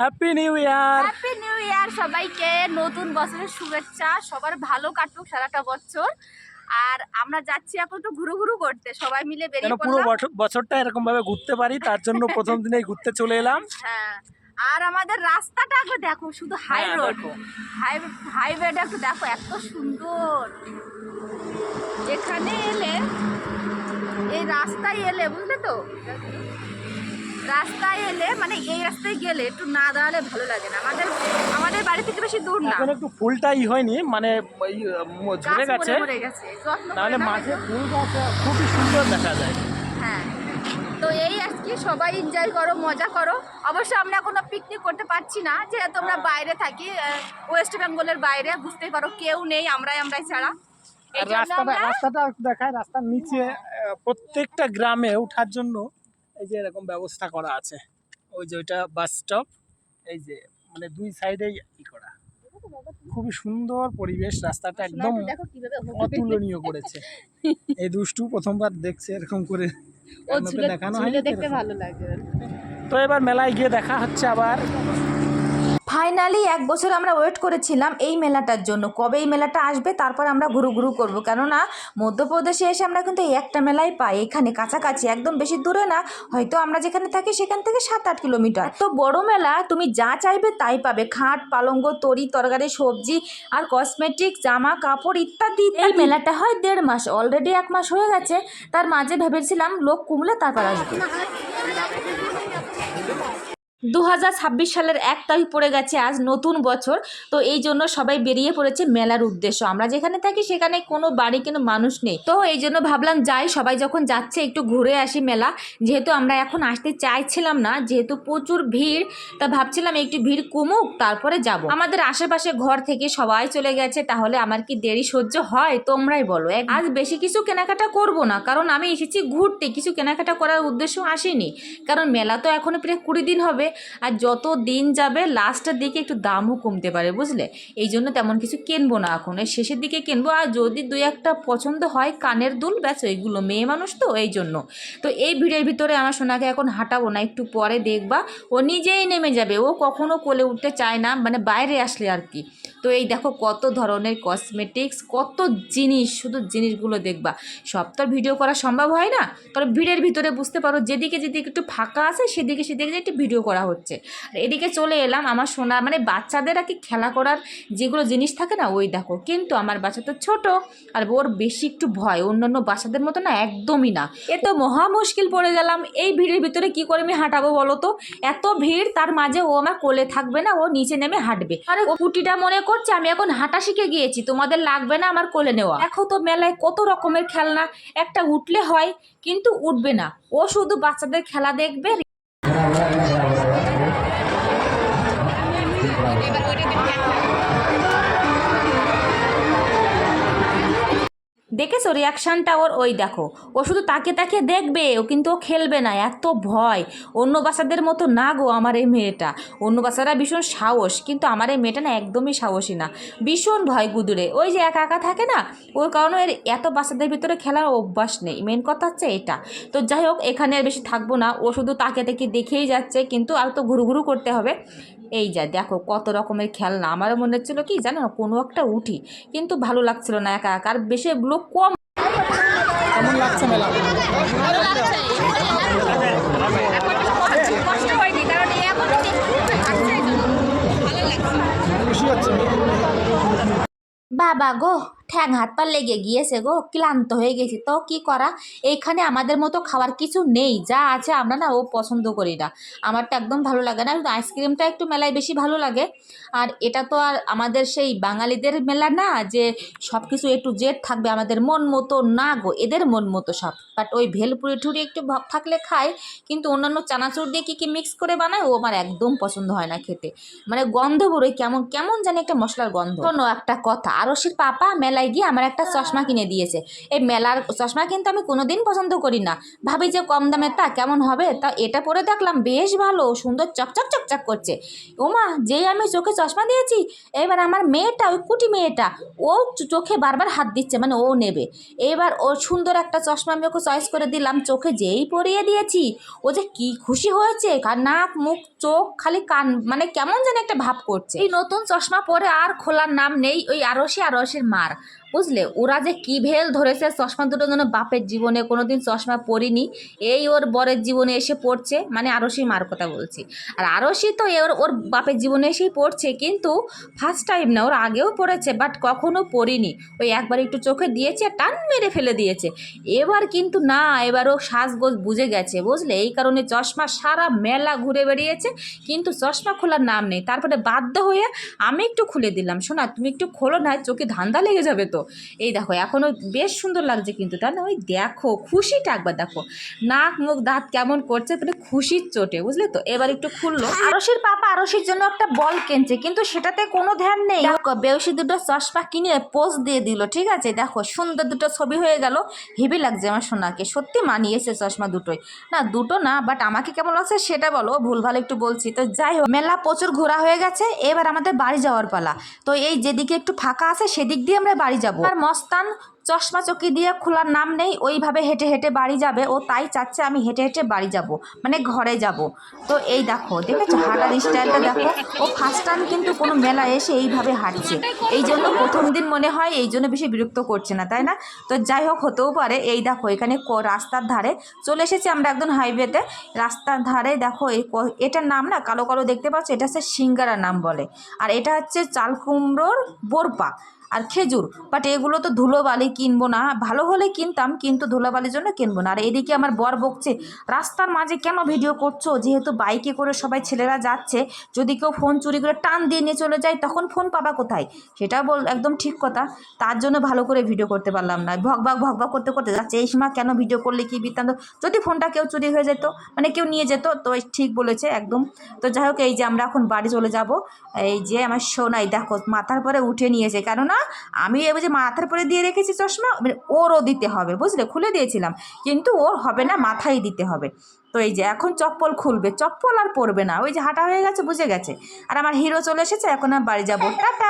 Happy new year. Happy new year সবাইকে, নতুন বছরের শুভেচ্ছা। সবার ভালো কাটুক সারাটা বছর। আর আমরা যাচ্ছি এখন তো ঘুরু ঘুরু করতে, সবাই মিলে বেরিয়ে পুরো পড়লাম। বছরটা এরকম ভাবে ঘুরতে পারি তার জন্য প্রথম দিনেই ঘুরতে চলে এলাম। হ্যাঁ, আর আমাদের রাস্তাটা একটু দেখো, শুধু হাই রোড, হাইওয়েটা একটু দেখো, এত সুন্দর। এখানে এলে, এই রাস্তায় এলে, বুঝলে তো, রাস্তায় এলে মানে এই রাস্তায় গেলে একটু না দাঁড়ালে ভালো লাগে না। আমাদের বাড়ি থেকে বেশি দূর না, এখন একটু ফুলটাই হয়নি, মানে ঝরে গেছে, তাহলে মাঝে ফুল গাছ খুবই সুন্দর দেখা যায়। হ্যাঁ, তো এই আজকে সবাই এনজয় করো, মজা করো। অবশ্য আমরা কোনো পিকনিক করতে পারছি না, যেহেতু আমরা বাইরে থাকি, ওয়েস্ট বেঙ্গলের বাইরে, বুঝতেই পারো কেউ নেই, আমরাই ছাড়া। রাস্তাটা দেখায়, রাস্তার নিচে প্রত্যেকটা গ্রামে ওঠার জন্য এই যে এরকম ব্যবস্থা করা আছে। ওই যে ওইটা বাস স্টপ, এই যে মানে দুই সাইডেই ই করা, খুবই সুন্দর পরিবেশ। রাস্তাটা একদম অতুলনীয় করেছে। এই দুষ্টু প্রথমবার দেখছে এরকম করে, দেখানো হয়, দেখতে ভালো লাগে। তো এবার মেলায় গিয়ে দেখা হচ্ছে আবার। ফাইনালি 1 বছর আমরা ওয়েট করেছিলাম এই মেলাটার জন্য, কবে এই মেলাটা আসবে, তারপর আমরা ঘুরু ঘুরু করবো। কেননা মধ্যপ্রদেশে এসে আমরা কিন্তু এই একটা মেলাই পাই, এখানে কাছাকাছি, একদম বেশি দূরে না। হয়তো আমরা যেখানে থাকি সেখান থেকে 7-8 কিলোমিটার। তো বড় মেলা, তুমি যা চাইবে তাই পাবে। খাট, পালঙ্গ, তরি তরকারি, সবজি আর কসমেটিক, জামা কাপড় ইত্যাদি। এই মেলাটা হয় 1.5 মাস, অলরেডি 1 মাস হয়ে গেছে। তার মাঝে ভেবেছিলাম লোক কমলে তারপর আসবে। 2026 সালের 1 তারিখ পড়ে গেছে আজ, নতুন বছর। তো এই জন্য সবাই বেরিয়ে পড়েছে মেলার উদ্দেশ্য। আমরা যেখানে থাকি সেখানে কোনো বাড়ি কোনো মানুষ নেই, তো এই জন্য ভাবলাম যাই, সবাই যখন যাচ্ছে একটু ঘুরে আসি মেলা। যেহেতু আমরা এখন আসতে চাইছিলাম না, যেহেতু প্রচুর ভিড়, তা ভাবছিলাম একটু ভিড় কমুক তারপরে যাব। আমাদের আশেপাশে ঘর থেকে সবাই চলে গেছে, তাহলে আমার কি দেরি সহ্য হয় তোমরাই বলো। আজ বেশি কিছু কেনাকাটা করব না, কারণ আমি এসেছি ঘুরতে, কিছু কেনাকাটা করার উদ্দেশ্য আসিনি। কারণ মেলা তো এখনো প্রায় 20 দিন হবে, আর যত দিন যাবে লাস্টের দিকে একটু দামও কমতে পারে, বুঝলে। এই জন্য তেমন কিছু কিনবো না, এখন এই শেষের দিকে কিনবো। আর যদি 2-1টা পছন্দ হয়, কানের দুল, ব্যাস ওইগুলো, মেয়ে মানুষ তো এই জন্য। তো এই ভিড়ের ভিতরে আমার সোনাকে এখন হাঁটাবো না, একটু পরে দেখবা ও নিজেই নেমে যাবে। ও কখনো কোলে উঠতে চায় না, মানে বাইরে আসলে আর কি। তো এই দেখো কত ধরনের কসমেটিক্স, কত জিনিস, শুধু জিনিসগুলো দেখবা। সব তো ভিডিও করা সম্ভব হয় না, কারণ ভিড়ের ভিতরে বুঝতে পারো যেদিকে যেদিকে একটু ফাঁকা আছে সেদিকে একটু ভিডিও করা হচ্ছে। আর এদিকে চলে এলাম আমার সোনা, মানে বাচ্চাদের আর কি খেলা করার যেগুলো জিনিস থাকে না, ওই দেখো। কিন্তু আমার বাচ্চা তো ছোট, আর ওর বেশি একটু ভয়, অন্যান্য বাচ্চাদের মতো না, একদমই না। এ তো মহা মুশকিল পড়ে গেলাম। এই ভিড়ের ভিতরে কি করে আমি হাঁটাবো বলো তো? এত ভিড়, তার মাঝে ও আমার কোলে থাকবে না, ও নিচে নেমে হাঁটবে। আরে ও পুটিটা মনে করছে আমি এখন হাঁটা শিখে গিয়েছি, তোমাদের লাগবে না আমার কোলে নেওয়া। দেখো তো মেলায় কত রকমের খেলনা, একটা উঠলে হয় কিন্তু উঠবে না, ও শুধু বাচ্চাদের খেলা দেখবে। দেখেছো রিয়াকশানটা ওর? ওই দেখো, ও শুধু তাকে তাকে দেখবে, ও কিন্তু ও খেলবে না, এত ভয়। অন্য বাচ্চাদের মতো না গো আমার এই মেয়েটা। অন্য বাচ্চারা ভীষণ সাহস, কিন্তু আমার এই মেয়েটা না একদমই সাহসী না, ভীষণ ভয় গুদুরে। ওই যে একা একা থাকে না, ওর কারণে এর এত বাচ্চাদের ভিতরে খেলার অভ্যাস নেই, মেন কথা হচ্ছে এটা। তো যাই হোক, এখানে আর বেশি থাকবো না, ও শুধু তাকে তাকে দেখেই যাচ্ছে, কিন্তু আর তো ঘুরু ঘুরু করতে হবে। এই যা দেখো কত রকমের খেলনা। আমারও মনে হচ্ছিল কি জানো, কোনো একটা উঠি, কিন্তু ভালো লাগছিল না একা একা, আর বেশি লোক কম। কেমন লাগছে মেলা? কষ্ট হয়নি, কারণ এখন খুশি হচ্ছে। বাবা গো, ঠ্যাং হাত পা লেগে গিয়েছে গো, ক্লান্ত হয়ে গেছি। তো কি করা, এইখানে আমাদের মতো খাওয়ার কিছু নেই, যা আছে আমরা না ও পছন্দ করি না, আমারটা একদম ভালো লাগে না। আইসক্রিমটা একটু মেলায় বেশি ভালো লাগে। আর এটা তো আর আমাদের সেই বাঙালিদের মেলা না যে সব কিছু A to Z থাকবে আমাদের মন মতো, না গো, এদের মন মতো সব। বাট ওই ভেলপুরি ঠুরি একটু ভাব থাকলে খায়, কিন্তু অন্যান্য চানাচুর দিয়ে কী কী মিক্স করে বানায়, ও আমার একদম পছন্দ হয় না খেতে। মানে গন্ধ বেরোয়, কেমন কেমন জানি একটা মশলার গন্ধ। শোনো একটা কথা, আরশির পাপা মেলায় মেলায় গিয়ে আমার একটা চশমা কিনে দিয়েছে। এই মেলার চশমা কিন্তু আমি কোনোদিন পছন্দ করি না, ভাবি যে কম দামের তা কেমন হবে, তা এটা পরে দেখলাম বেশ ভালো, সুন্দর চকচক চকচক করছে। ওমা, যেই আমি চোখে চশমা দিয়েছি, এবার আমার মেয়েটা, ওই কুটি মেয়েটা, ও চোখে বারবার হাত দিচ্ছে, মানে ও নেবে। এবার ও সুন্দর একটা চশমা আমি ওকে চয়েস করে দিলাম, চোখে যেই পরিয়ে দিয়েছি, ও যে কি খুশি হয়েছে, আর নাক মুখ চোখ খালি কান, মানে কেমন যেন একটা ভাব করছে। এই নতুন চশমা পরে আর খোলার নাম নেই। ওই আরশির মার, বুঝলে, ওরা যে কি ভেল ধরেছে, চশমা দুটো যেন বাপের জীবনে কোনোদিন চশমা পরিনি, এই ওর বরের জীবনে এসে পড়ছে, মানে আরশি মার কথা বলছি। আর আরশি তো ওর বাপের জীবনে এসেই পড়ছে, কিন্তু ফার্স্ট টাইম না, ওর আগেও পড়েছে, বাট কখনো পরিনি। ওই একবার একটু চোখে দিয়েছে, টান মেরে ফেলে দিয়েছে। এবার কিন্তু না, এবার ও সাজগোজ বুঝে গেছে, বুঝলে, এই কারণে চশমা সারা মেলা ঘুরে বেরিয়েছে, কিন্তু চশমা খোলার নাম নেই। তারপরে বাধ্য হয়ে আমি একটু খুলে দিলাম, শোনা তুমি একটু খোলো না, চোখে ধান্দা লেগে যাবে তো। এই দেখো এখনও বেশ সুন্দর লাগছে কিন্তু, তাই না? ওই দেখো খুশিটা একবার দেখো, নাক মুখ দাঁত কেমন করছে, মানে খুশির চোটে, বুঝলে তো। এবার একটু খুললো। আরশির পাপা আরশির জন্য একটা বল কিনছে, কিন্তু সেটাতে কোনো ধ্যান নেই। বেউসি দুটো চশমা কিনে পোজ দিয়ে দিল, ঠিক আছে, দেখো সুন্দর দুটো ছবি হয়ে গেল। হেভি লাগছে আমার সোনাকে, সত্যি মানিয়েছে চশমা দুটোই। না দুটো না, বাট আমাকে কেমন লাগছে সেটা বলো, ভুলভাল একটু বলছি তো। যাই হোক, মেলা প্রচুর ঘোরা হয়ে গেছে, এবার আমাদের বাড়ি যাওয়ার পালা। তো এই যেদিকে একটু ফাঁকা আছে সেদিক দিয়ে আমরা বাড়ি যাবো। আর মস্তান চশমা চকি দিয়ে খোলার নাম নেই, ওইভাবে হেঁটে হেঁটে বাড়ি যাবে। ও তাই চাচ্ছে আমি হেঁটে হেঁটে বাড়ি যাব, মানে ঘরে যাব। তো এই দেখো, দেখেছো হাঁটার স্টাইলটা দেখো। ও ফার্স্ট টাইম কিন্তু কোনো মেলা এসে এইভাবে হাঁটছে, এই জন্য প্রথম দিন মনে হয় এই জন্য বেশি বিরক্ত করছে না, তাই না? তো যাই হোক, হতেও পারে। এই দেখো এখানে রাস্তার ধারে চলে এসেছি আমরা, একদম হাইওয়েতে। রাস্তার ধারে দেখো এটার নাম না কালো কালো দেখতে পাচ্ছ, এটা হচ্ছে সিঙ্গারা নাম বলে। আর এটা হচ্ছে চাল কুমড়োর বোরপা আর খেজুর। বাট এগুলো তো ধুলোবালি, কিনবো না, ভালো হলে কিনতাম, কিন্তু ধুলোবালির জন্য কিনবো না। আর এদিকে আমার বর বকছে, রাস্তার মাঝে কেন ভিডিও করছো, যেহেতু বাইকে করে সবাই ছেলেরা যাচ্ছে, যদি কেউ ফোন চুরি করে টান দিয়ে নিয়ে চলে যায় তখন ফোন পাবা কোথায়? সেটা একদম ঠিক কথা। তার জন্য ভালো করে ভিডিও করতে পারলাম না, ভকভক করতে করতে যাচ্ছে। এই সময় কেন ভিডিও করলে কি বৃত্তান্ত, যদি ফোনটা কেউ চুরি হয়ে যেত, মানে কেউ নিয়ে যেত, তো ঠিক বলেছে একদম। তো যাই হোক, এই যে আমরা এখন বাড়ি চলে যাব। এই যে আমার সোনাই দেখো মাথার পরে উঠে নিয়েছে, কেননা আমি এবার যে মাথার পরে দিয়ে রেখেছি চশমা, মানে ওরও দিতে হবে, বুঝলে, খুলে দিয়েছিলাম, কিন্তু ওর হবে না, মাথায় দিতে হবে। তো এই যে এখন চপ্পল খুলবে, চপ্পল আর পরবে না, ওই যে হাঁটা হয়ে গেছে, বুঝে গেছে। আর আমার হিরো চলে এসেছে, এখন আর বাড়ি যাবো, টাটা।